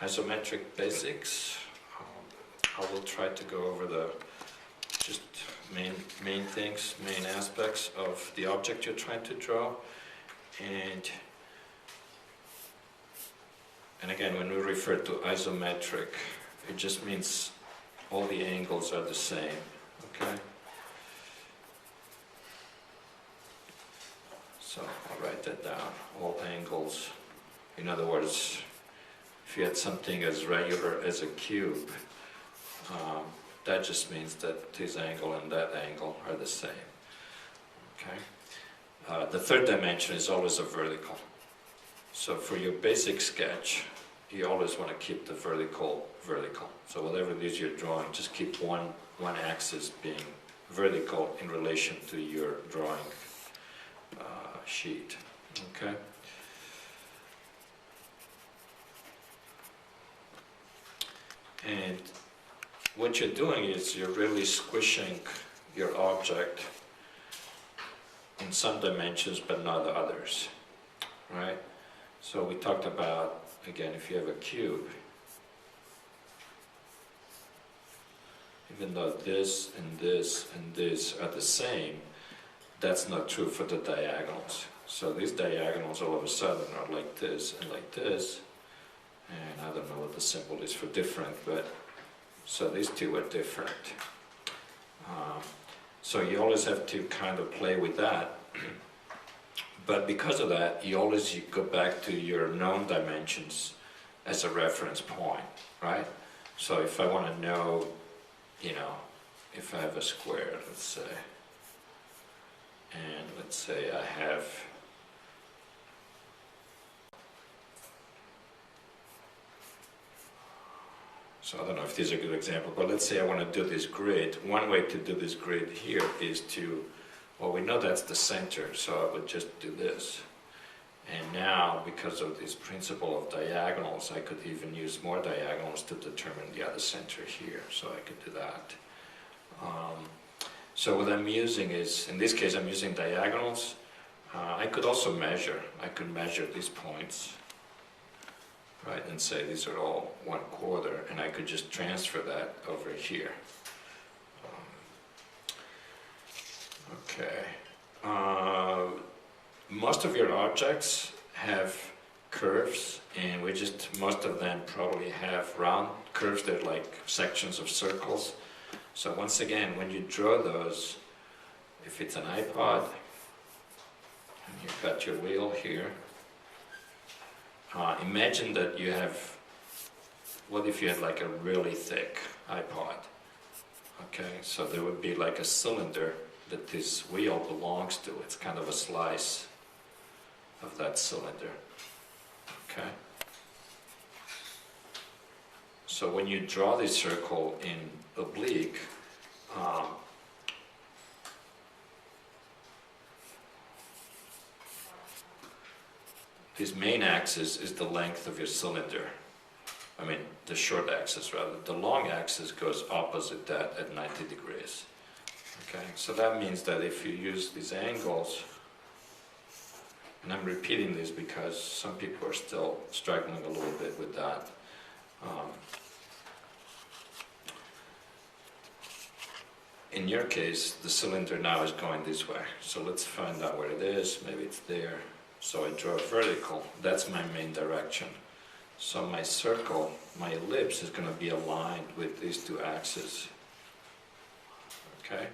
isometric basics. I will try to go over the just main things, main aspects of the object you're trying to draw. And again, when we refer to isometric, it just means all the angles are the same, okay? So I'll write that down, all angles. In other words, if you had something as regular as a cube, that just means that this angle and that angle are the same, okay? The third dimension is always a vertical. So for your basic sketch, you always want to keep the vertical vertical. So whatever it is you're drawing, just keep one axis being vertical in relation to your drawing sheet, okay? And what you're doing is you're really squishing your object in some dimensions but not others, right? So we talked about, again, if you have a cube, even though this and this and this are the same, that's not true for the diagonals. So these diagonals all of a sudden are like this and like this, and I don't know what the symbol is for different, but so these two are different. So you always have to kind of play with that. But because of that, you go back to your known dimensions as a reference point, right? So if I want to know, you know, if I have a square, let's say, and let's say I have so I don't know if this is a good example, but let's say I want to do this grid. One way to do this grid here is to, well, we know that's the center, so I would just do this. And now, because of this principle of diagonals, I could even use more diagonals to determine the other center here, so I could do that. So what I'm using is, in this case I'm using diagonals. I could also measure. I could measure these points, right, and say these are all 1/4, and I could just transfer that over here. Okay. Most of your objects have curves, and most of them probably have round curves. They're like sections of circles. So once again, when you draw those, if it's an iPod, and you've got your wheel here, imagine that you have, what if you had like a really thick iPod? Okay, so there would be like a cylinder that this wheel belongs to. It's kind of a slice of that cylinder, okay? So when you draw this circle in oblique, this main axis is the length of your cylinder. I mean, the short axis rather. The long axis goes opposite that at 90 degrees. Okay, so that means that if you use these angles, and I'm repeating this because some people are still struggling a little bit with that. In your case, the cylinder now is going this way. So let's find out where it is. Maybe it's there. So I draw a vertical. That's my main direction. So my circle, my ellipse, is going to be aligned with these two axes. Okay?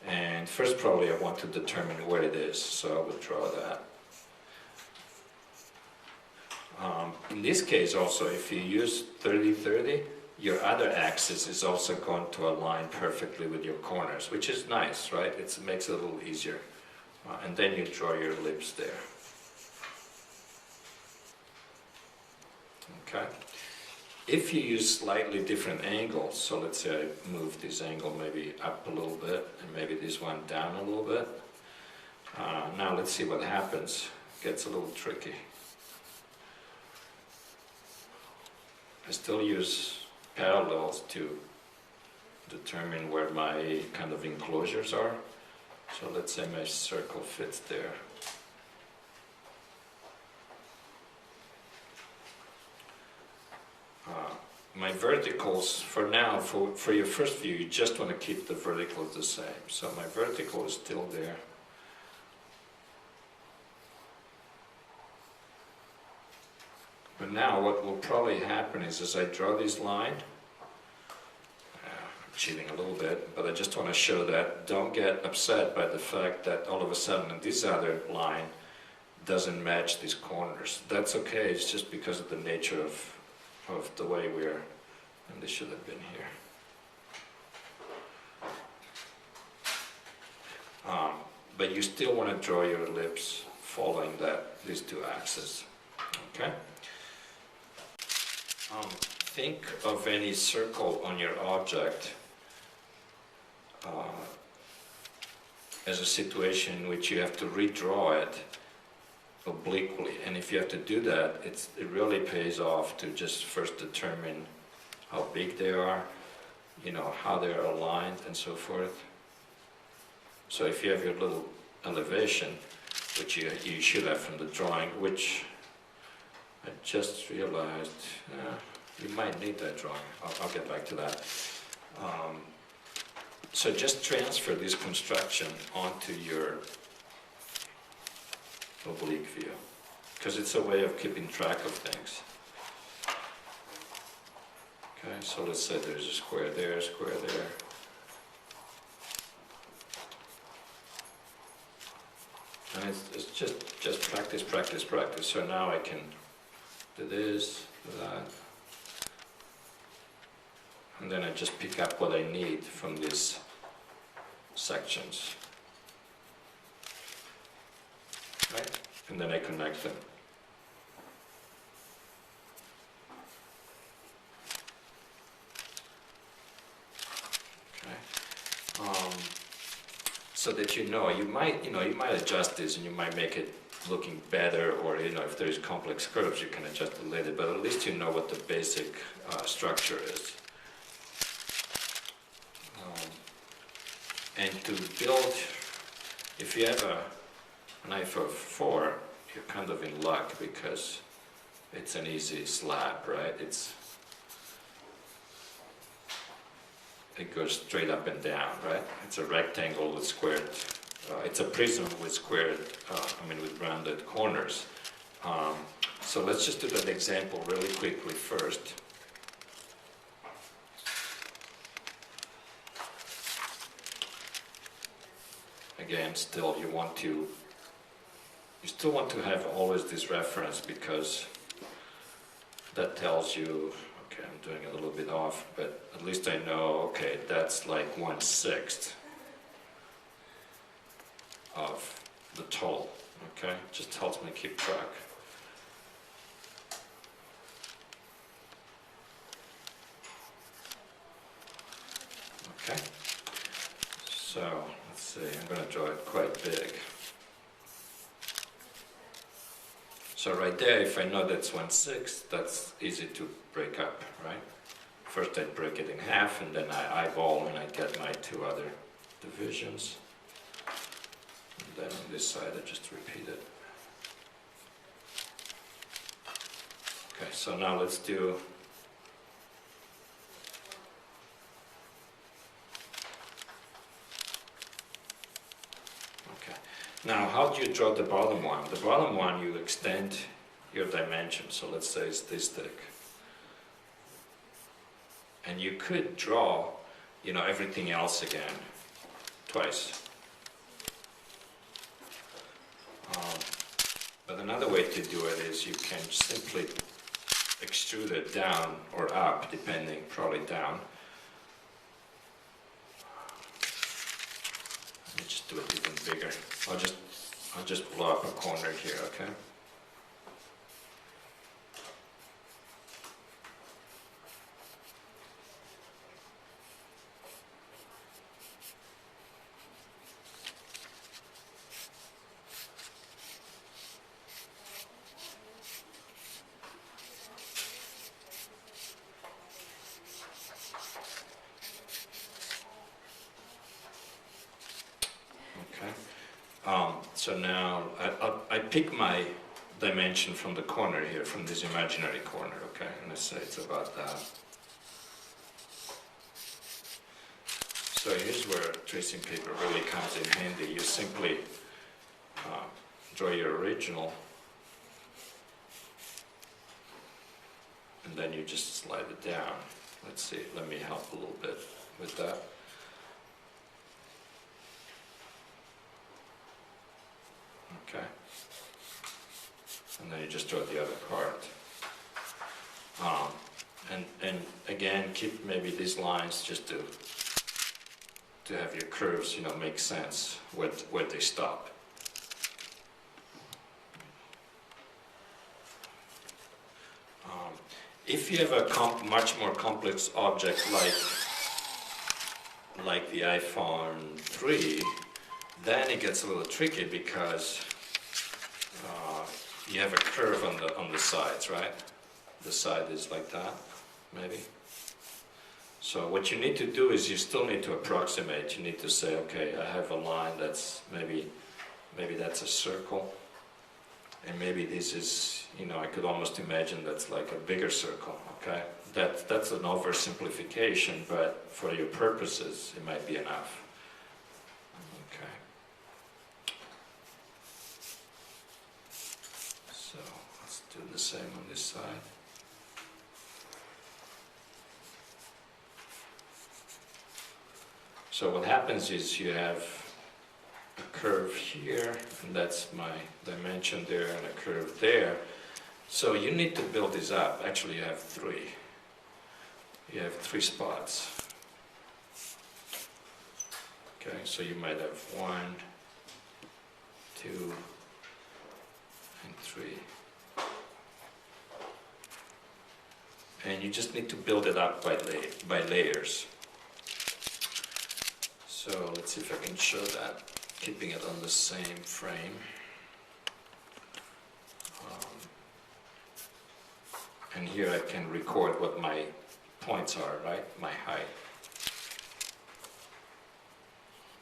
And first probably I want to determine where it is, so I would draw that. In this case also, if you use 30-30, your other axis is also going to align perfectly with your corners, which is nice, right? It makes it a little easier. And then you draw your ellipse there. Okay? If you use slightly different angles, so let's say I move this angle maybe up a little bit, and maybe this one down a little bit. Now let's see what happens. It gets a little tricky. I still use parallels to determine where my kind of enclosures are. So let's say my circle fits there. my verticals, for now, for your first view, you just want to keep the verticals the same. So my vertical is still there. But now what will probably happen is, as I draw this line, I'm cheating a little bit, but I just want to show that don't get upset by the fact that all of a sudden this other line doesn't match these corners. That's okay, it's just because of the nature of the way we're, and this should have been here. But you still want to draw your ellipse following these two axes. Okay? Think of any circle on your object as a situation in which you have to redraw it obliquely, and if you have to do that, it really pays off to just first determine how big they are, you know, how they're aligned and so forth. So if you have your little elevation, which you should have from the drawing, which I just realized you might need that drawing. I'll get back to that. So just transfer this construction onto your oblique view, because it's a way of keeping track of things. Okay, so let's say there's a square there, square there. And it's just practice, practice, practice. So now I can do this, do that. And then I just pick up what I need from these sections. Right? And then I connect them. Okay. So that you might adjust this and you might make it looking better, or if there's complex curves you can adjust it later, but at least you know what the basic structure is. And to build, if you have an iPhone 4, you're kind of in luck because it's an easy slab, right? It goes straight up and down, right? It's a rectangle with squared, it's a prism with squared, with rounded corners. So let's just do that example really quickly first. Again, still you still want to have always this reference, because that tells you, okay, I'm doing a little bit off, but at least I know, okay, that's like 1/6 of the total, okay? Just helps me keep track. Okay, so let's see, I'm going to draw it quite big. So right there, if I know that's 1/6, that's easy to break up, right? First I'd break it in half, and then I eyeball, and I get my two other divisions. And then on this side, I just repeat it. Okay, so now let's do... Now, how do you draw the bottom one? The bottom one, you extend your dimension. So let's say it's this thick. And you could draw, everything else again, twice. But another way to do it is you can simply extrude it down or up, depending, probably down. Let me just do it even bigger. I'll just blow up a corner here, okay? So now I pick my dimension from the corner here, from this imaginary corner, okay? And I say it's about that. So here's where tracing paper really comes in handy. You simply draw your original, and then you just slide it down. Let's see, let me help a little bit with that. Okay. And then you just draw the other part. And again, keep maybe these lines just to have your curves, you know, make sense where they stop. If you have a much more complex object like the iPhone 3, then it gets a little tricky because you have a curve on the sides, right? The side is like that, maybe. So what you need to do is you still need to approximate. You need to say, okay, I have a line that's maybe that's a circle, and maybe this is, you know, I could almost imagine that's like a bigger circle. Okay, that's an oversimplification, but for your purposes, it might be enough. Okay. So let's do the same on this side. So what happens is you have a curve here, and that's my dimension there, and a curve there. So you need to build this up. Actually, you have three. You have three spots. Okay, so you might have 1, 2, and 3. And you just need to build it up by layers. So let's see if I can show that, keeping it on the same frame. And here I can record what my points are, right? My height.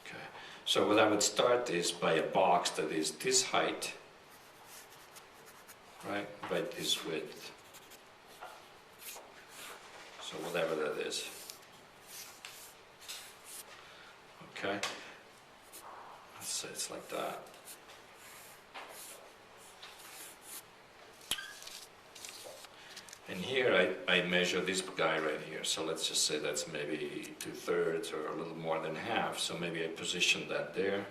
Okay. So what I would start is by a box that is this height, right? By this width. So whatever that is. Okay, let's say it's like that. And here I measure this guy right here. So let's just say that's maybe 2/3 or a little more than half. So maybe I position that there.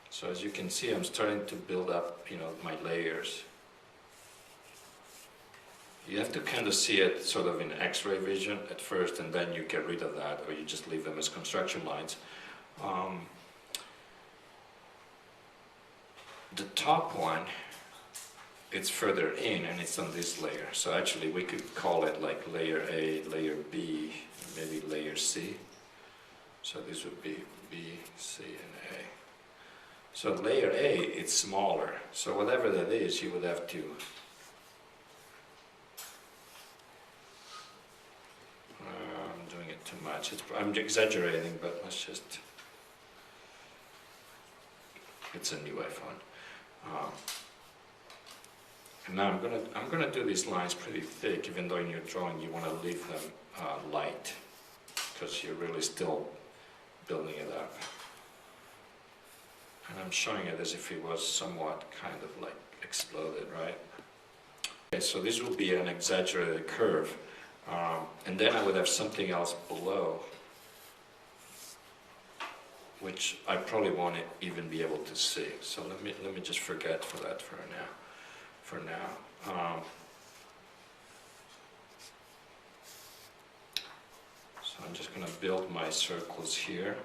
So as you can see, I'm starting to build up, you know, my layers. You have to kind of see it sort of in X-ray vision at first, and then you get rid of that, or you just leave them as construction lines. The top one, it's further in, and it's on this layer. So actually, we could call it like layer A, layer B, maybe layer C. So this would be B, C, and A. So layer A, it's smaller. So whatever that is, you would have to too much. I'm exaggerating, but let's just. It's a new iPhone, and now I'm gonna do these lines pretty thick. Even though in your drawing you want to leave them light, because you're really still building it up. And I'm showing it as if it was somewhat kind of like exploded, right? Okay, so this will be an exaggerated curve. And then I would have something else below, which I probably won't even be able to see. So let me just forget for that for now. So I'm just going to build my circles here.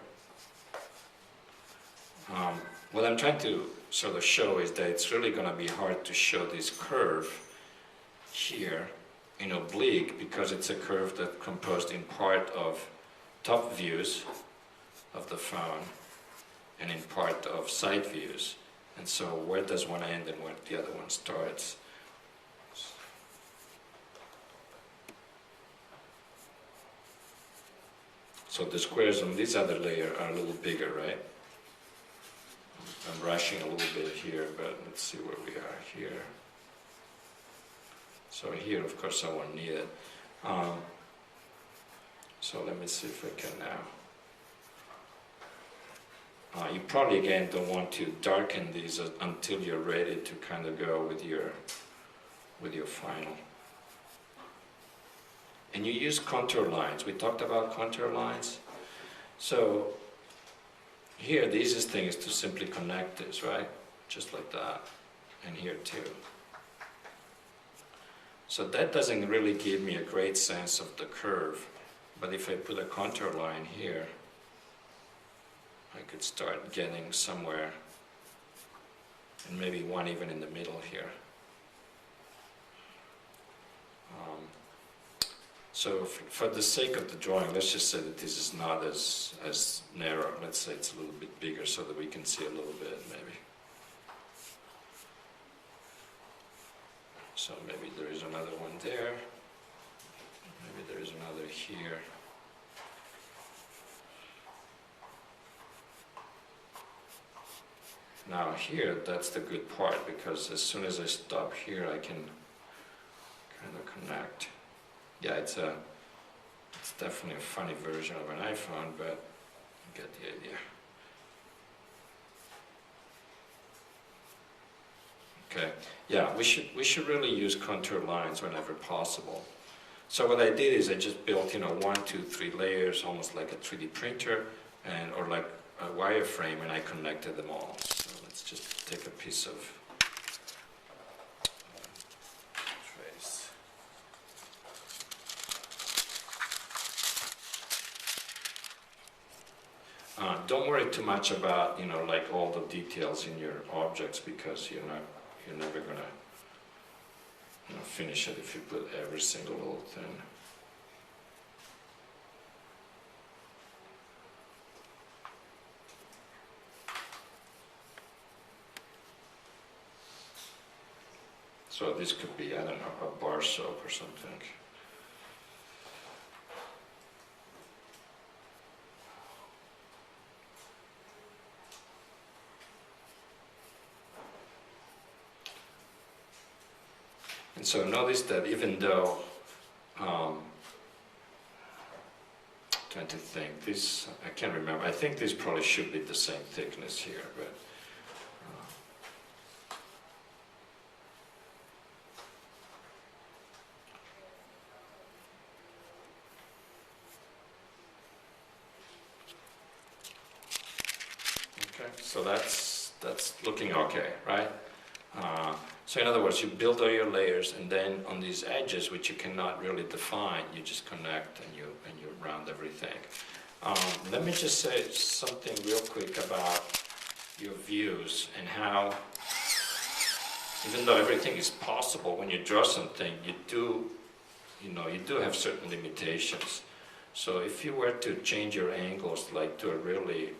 What I'm trying to sort of show is that it's really going to be hard to show this curve here in oblique, because it's a curve that's composed in part of top views of the phone and in part of side views. And so where does one end and where the other one starts? So the squares on this other layer are a little bigger, right? I'm rushing a little bit here, but let's see where we are here. So here, of course, I won't need it. So let me see if I can now. You probably again don't want to darken these until you're ready to kind of go with your final. And you use contour lines. We talked about contour lines. So here the easiest thing is to simply connect this, right? Just like that. And here too. So that doesn't really give me a great sense of the curve. But if I put a contour line here, I could start getting somewhere, and maybe one even in the middle here. So for the sake of the drawing, let's just say that this is not as narrow. Let's say it's a little bit bigger so that we can see a little bit maybe. So maybe there is another one there. Maybe there is another here. Now here, that's the good part, because as soon as I stop here, I can kind of connect. Yeah, it's definitely a funny version of an iPhone, but you get the idea. Okay, yeah, we should really use contour lines whenever possible. So what I did is I just built, 1, 2, 3 layers, almost like a 3D printer, or like a wireframe, and I connected them all. So let's just take a piece of trace. Don't worry too much about, like all the details in your objects, because you're never gonna, finish it if you put every single little thing. So this could be, I don't know, a bar soap or something. And so notice that even though, trying to think, this, I can't remember, I think this probably should be the same thickness here, but okay, so that's looking okay, right? So in other words, you build all your layers, and then on these edges, which you cannot really define, you just connect and you round everything. Let me just say something real quick about your views and how, even though everything is possible when you draw something, you do have certain limitations. So if you were to change your angles like to a really,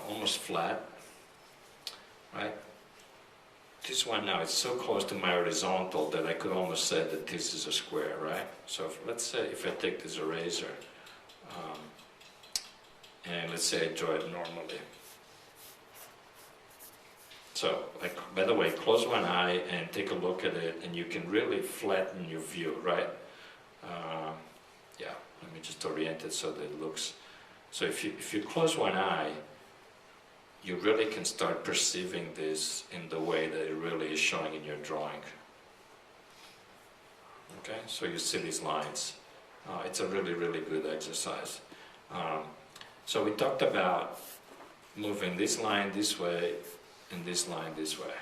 almost flat, right? This one now is so close to my horizontal that I could almost say that this is a square, right? So let's say if I take this eraser, and let's say I draw it normally. So, by the way, close one eye and take a look at it, and you can really flatten your view, right? Yeah, let me just orient it so that it looks. So if you close one eye, you really can start perceiving this in the way that it really is showing in your drawing. Okay, so you see these lines. It's a really, really good exercise. So we talked about moving this line this way and this line this way.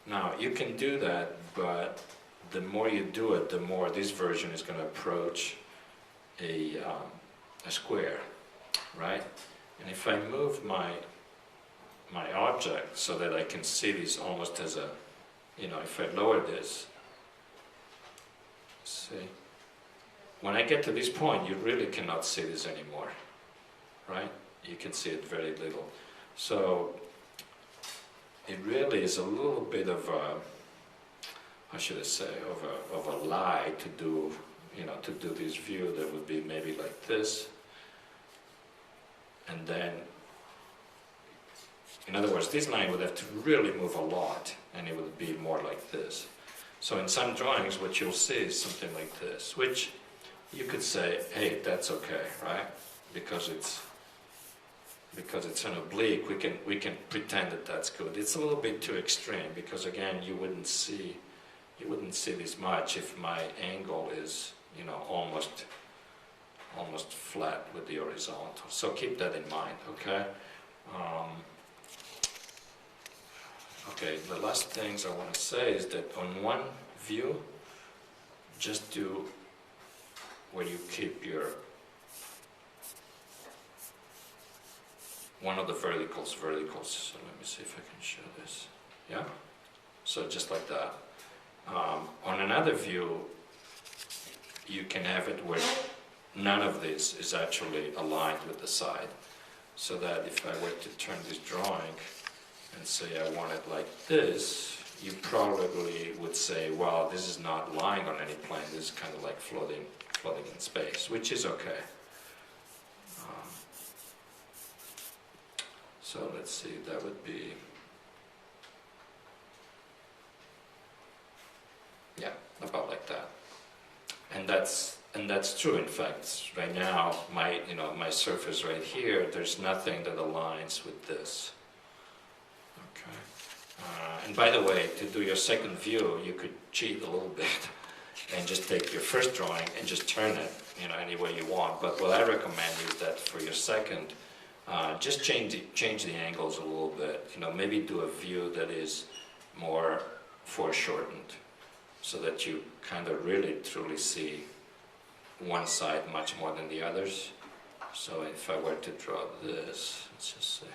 Now, you can do that, but the more you do it, the more this version is going to approach a square, right? And if I move my object so that I can see this almost as a, if I lower this, see, when I get to this point, you really cannot see this anymore, right? You can see it very little. So it really is a little bit of a, how should I say, of a lie to do, to do this view that would be maybe like this, and then, in other words, this line would have to really move a lot, and it would be more like this. So in some drawings, what you'll see is something like this, which, you could say, hey, that's okay, right? Because it's an oblique, we can pretend that that's good. It's a little bit too extreme because again, you wouldn't see this much if my angle is, you know, almost flat with the horizontal. So keep that in mind, okay? Okay, the last things I want to say is that on one view, just do where you keep your one of the verticals. So let me see if I can show this. Yeah? So just like that. On another view, you can have it where none of this is actually aligned with the side. So that if I were to turn this drawing and say I want it like this, you probably would say, well, this is not lying on any plane, this is kind of like floating in space, which is okay. So let's see, that would be, yeah, about like that. And that's true. In fact, right now, my surface right here, there's nothing that aligns with this. Okay. And by the way, to do your second view, you could cheat a little bit and just take your first drawing and just turn it, you know, any way you want. But what I recommend is that for your second, just change the angles a little bit. You know, maybe do a view that is more foreshortened, so that you kind of really truly see one side much more than the others. So if I were to draw this, let's just say,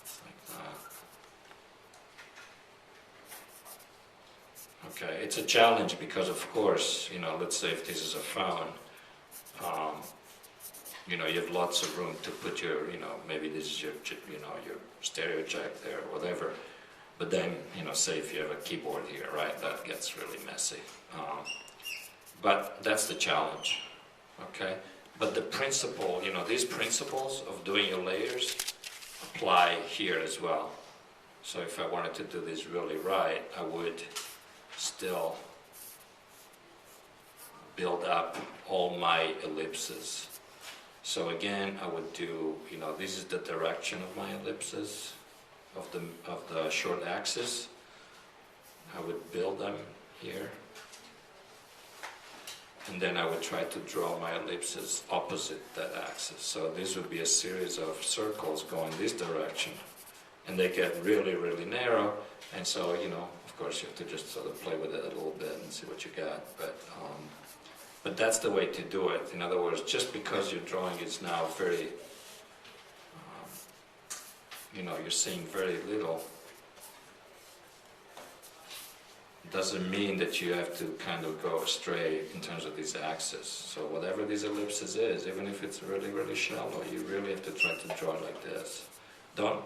it's like that. Okay, it's a challenge because of course, you know, let's say if this is a phone, you know, you have lots of room to put your, you know, maybe this is your, you know, your stereo jack there or whatever. But then, you know, say if you have a keyboard here, right, that gets really messy. But that's the challenge, okay? But the principle, you know, these principles of doing your layers apply here as well. So if I wanted to do this really right, I would still build up all my ellipses. So again, I would do, you know, this is the direction of my ellipses, of the short axis. I would build them here. And then I would try to draw my ellipses opposite that axis. So this would be a series of circles going this direction. And they get really, really narrow. And so, you know, of course you have to just sort of play with it a little bit and see what you got. But that's the way to do it. In other words, just because your drawing is now very, you know, you're seeing very little, doesn't mean that you have to kind of go astray in terms of these axes. So whatever these ellipses is, even if it's really, really shallow, you really have to try to draw it like this. Don't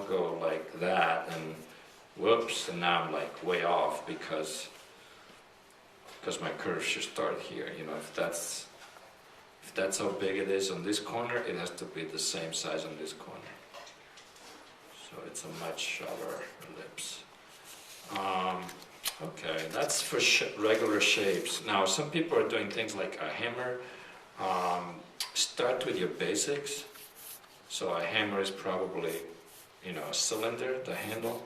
go like that and whoops, and now I'm like way off because my curve should start here. You know, if that's how big it is on this corner, it has to be the same size on this corner. So it's a much shallower ellipse. Okay, that's for regular shapes. Now, some people are doing things like a hammer. Start with your basics. So a hammer is probably, you know, a cylinder, the handle.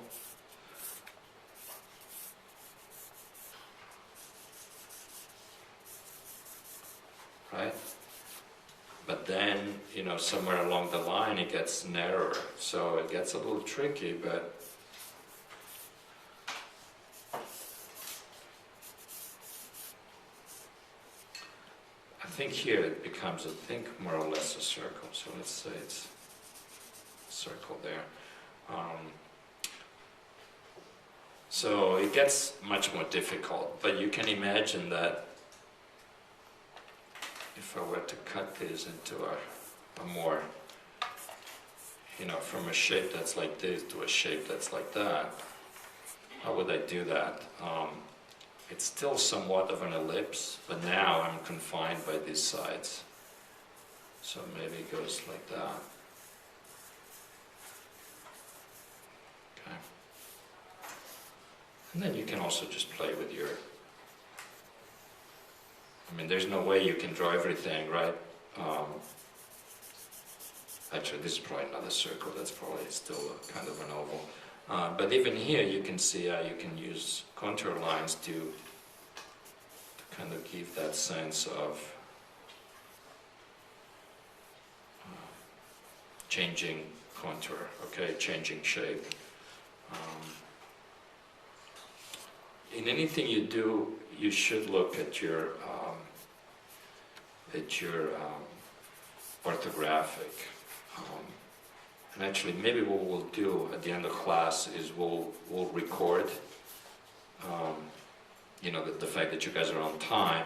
Right? But then, you know, somewhere along the line it gets narrower. So it gets a little tricky, but I think here it becomes, I think, more or less a circle. So let's say it's a circle there. So it gets much more difficult, but you can imagine that if I were to cut this into a more, you know, from a shape that's like this to a shape that's like that, how would I do that? It's still somewhat of an ellipse, but now I'm confined by these sides. So maybe it goes like that. Okay. And then you can also just play with your mean, there's no way you can draw everything, right? Actually, this is probably not a circle, that's probably still a kind of an oval. But even here, you can see how you can use contour lines to kind of give that sense of changing contour, okay, changing shape. In anything you do, you should look at your orthographic. And actually, maybe what we'll do at the end of class is we'll record, you know, the fact that you guys are on time,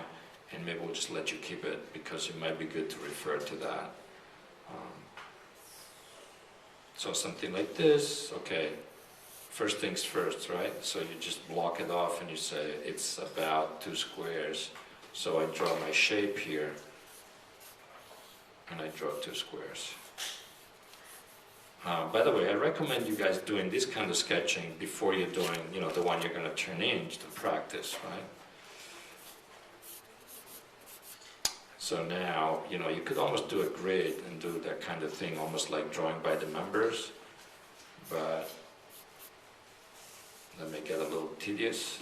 and maybe we'll just let you keep it because it might be good to refer to that. So something like this, okay, first things first, right? So you just block it off and you say it's about 2 squares. So I draw my shape here, and I draw 2 squares. By the way, I recommend you guys doing this kind of sketching before you're doing, you know, the one you're going to turn in to practice, right? So now, you know, you could almost do a grid and do that kind of thing, almost like drawing by the numbers, but that may get a little tedious.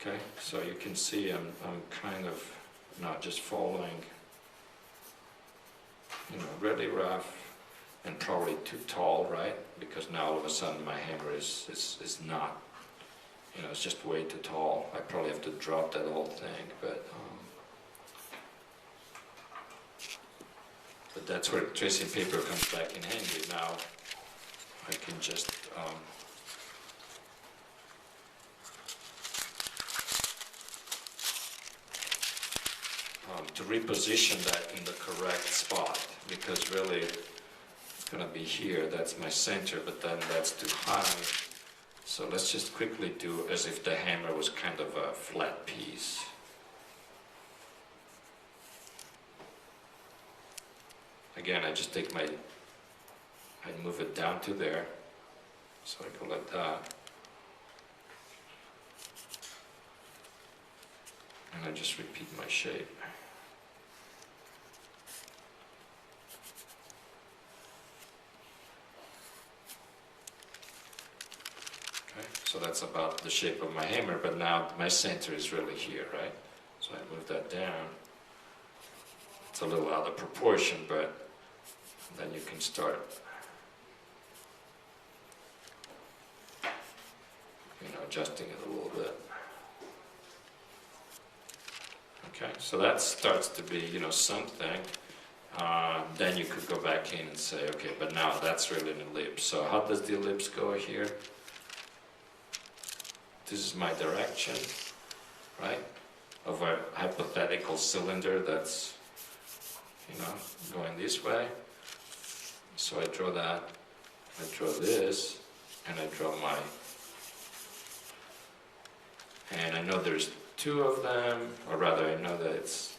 Okay, so you can see I'm kind of not just following, you know, really rough and probably too tall, right? Because now all of a sudden my hammer is not, you know, it's just way too tall. I probably have to drop that whole thing, but that's where tracing paper comes back in handy. Now I can just to reposition that in the correct spot, because really it's going to be here, that's my center, but then that's too high. So let's just quickly do as if the hammer was kind of a flat piece. Again, I just take I move it down to there, so I go like that. And I just repeat my shape. Okay, so that's about the shape of my hammer, but now my center is really here, right? So I move that down. It's a little out of proportion, but then you can start, you know, adjusting it a little bit. Okay, so that starts to be, you know, something. Then you could go back in and say, okay, but now that's really an ellipse. So how does the ellipse go here? This is my direction, right, of a hypothetical cylinder that's, you know, going this way. So I draw that, I draw this, and I draw my, and I know there's 2 of them, or rather I know that it's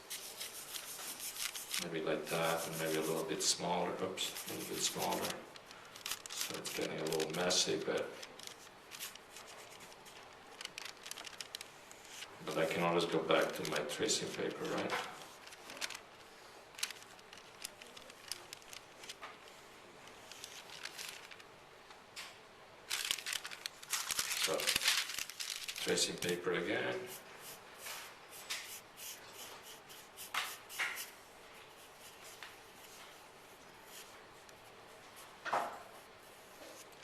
maybe like that, and maybe a little bit smaller, oops, a little bit smaller. So it's getting a little messy, but I can always go back to my tracing paper, right? So, tracing paper again.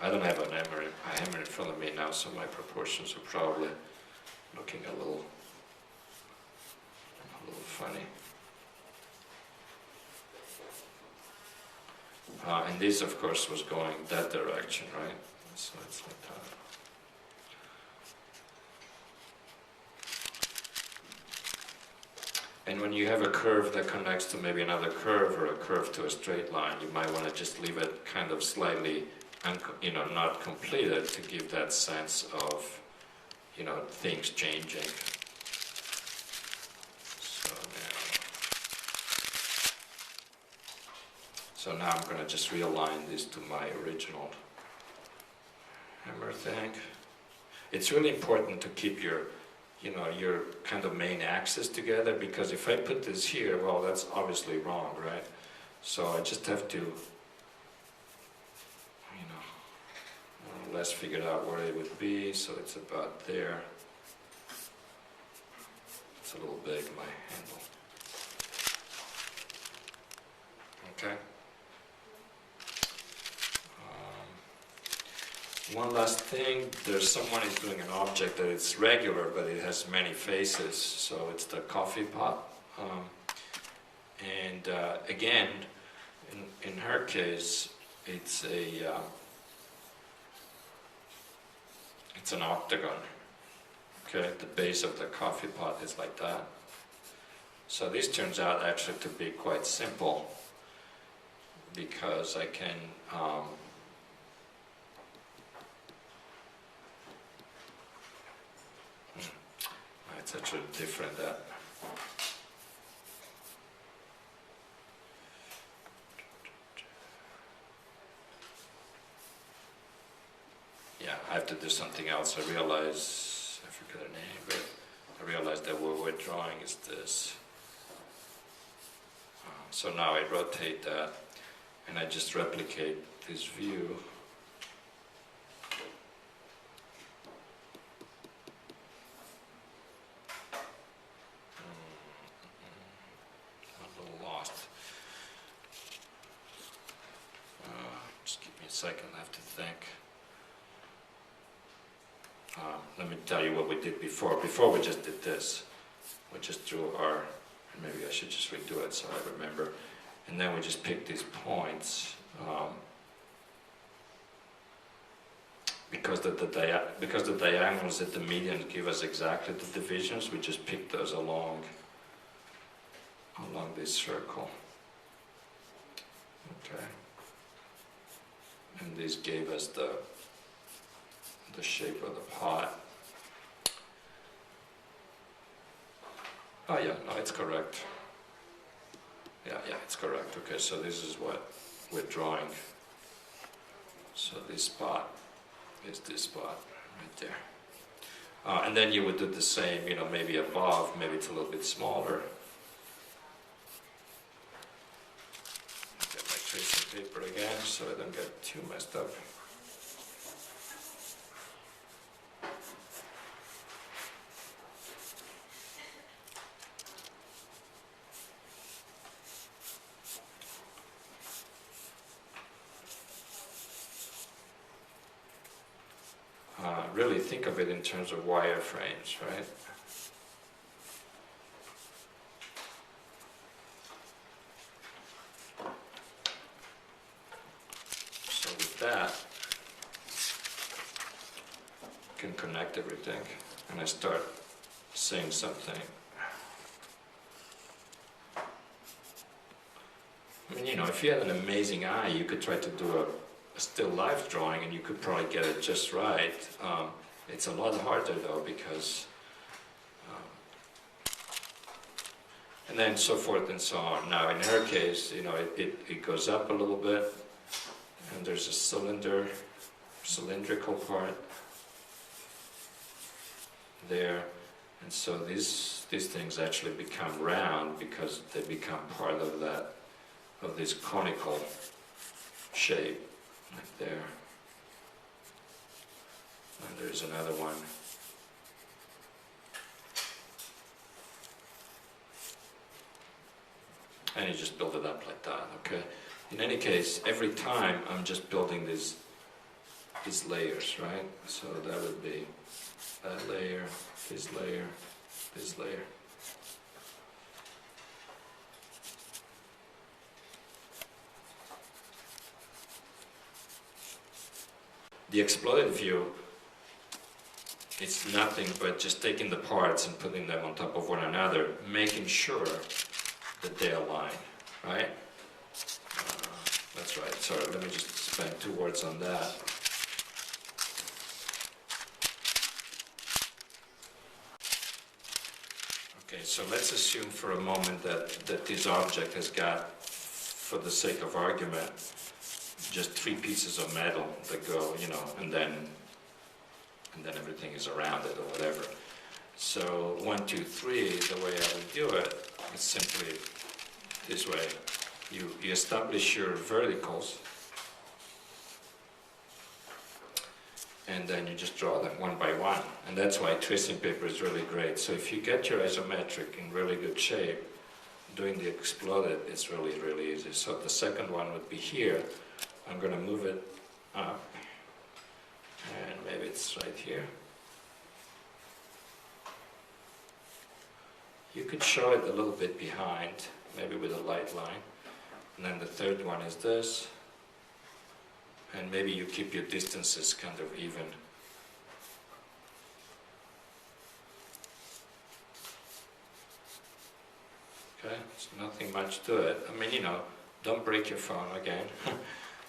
I don't have a hammer in front of me now, so my proportions are probably looking a little funny. And this, of course, was going that direction, right? So it's like that. And when you have a curve that connects to maybe another curve or a curve to a straight line, you might want to just leave it kind of slightly, you know, not completed to give that sense of, you know, things changing. So now I'm going to just realign this to my original hammer thing. It's really important to keep your, you know, your kind of main axis together, because if I put this here, well, that's obviously wrong, right? So I just have to, you know, more or less figure out where it would be, so it's about there. It's a little big, my handle. Okay. One last thing, there's someone who's doing an object that it's regular, but it has many faces, so it's the coffee pot. Again, in her case, it's an octagon. Okay, the base of the coffee pot is like that. So this turns out actually to be quite simple, because I can it's actually different that. Yeah, I have to do something else. I realize, I forget her name, but I realize that what we're drawing is this. So now I rotate that, and I just replicate this view. I'm a little lost. Just give me a second, I have to think. Let me tell you what we did before. Before we just did this. We just drew our, maybe I should just redo it so I remember. And then we just picked these points. Because the diagonals at the median give us exactly the divisions, we just picked those along this circle. Okay. And this gave us the shape of the pot. Oh yeah, no, it's correct. Yeah, it's correct. Okay, so this is what we're drawing. So this spot is this spot right there. And then you would do the same, you know, maybe above, maybe it's a little bit smaller. Get my tracing paper again so I don't get too messed up. Really think of it in terms of wireframes, right? So with that, I can connect everything, and I start saying something. I mean, you know, if you had an amazing eye, you could try to do a still life drawing and you could probably get it just right. It's a lot harder though, because and then so forth and so on. Now in her case, you know, it goes up a little bit, and there's a cylindrical part there, and so these things actually become round because they become part of this conical shape. Like there. And there's another one. And you just build it up like that, okay? In any case, every time I'm just building these layers, right? So that would be that layer, this layer, this layer. The exploded view, it's nothing but just taking the parts and putting them on top of one another, making sure that they align, right? That's right, sorry, let me just spend 2 words on that. Okay, so let's assume for a moment that this object has got, for the sake of argument, just 3 pieces of metal that go, you know, and then and then everything is around it or whatever. So 1, 2, 3, the way I would do it is simply this way. You establish your verticals, and then you just draw them one by one. And that's why tracing paper is really great. So if you get your isometric in really good shape, doing the exploded is really, really easy. So the second one would be here. I'm going to move it up, and maybe it's right here. You could show it a little bit behind, maybe with a light line. And then the third one is this. And maybe you keep your distances kind of even. Okay, there's nothing much to it. I mean, don't break your phone again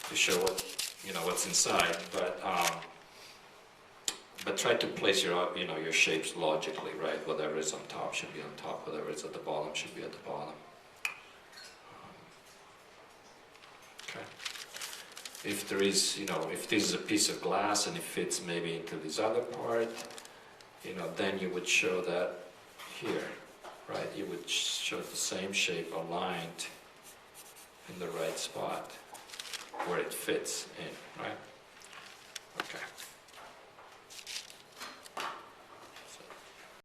to show what's inside, but try to place your shapes logically, right? Whatever is on top should be on top, whatever is at the bottom should be at the bottom. Okay. If there is, if this is a piece of glass and it fits maybe into this other part, then you would show that here, right? You would show the same shape aligned in the right spot where it fits in, right? Okay.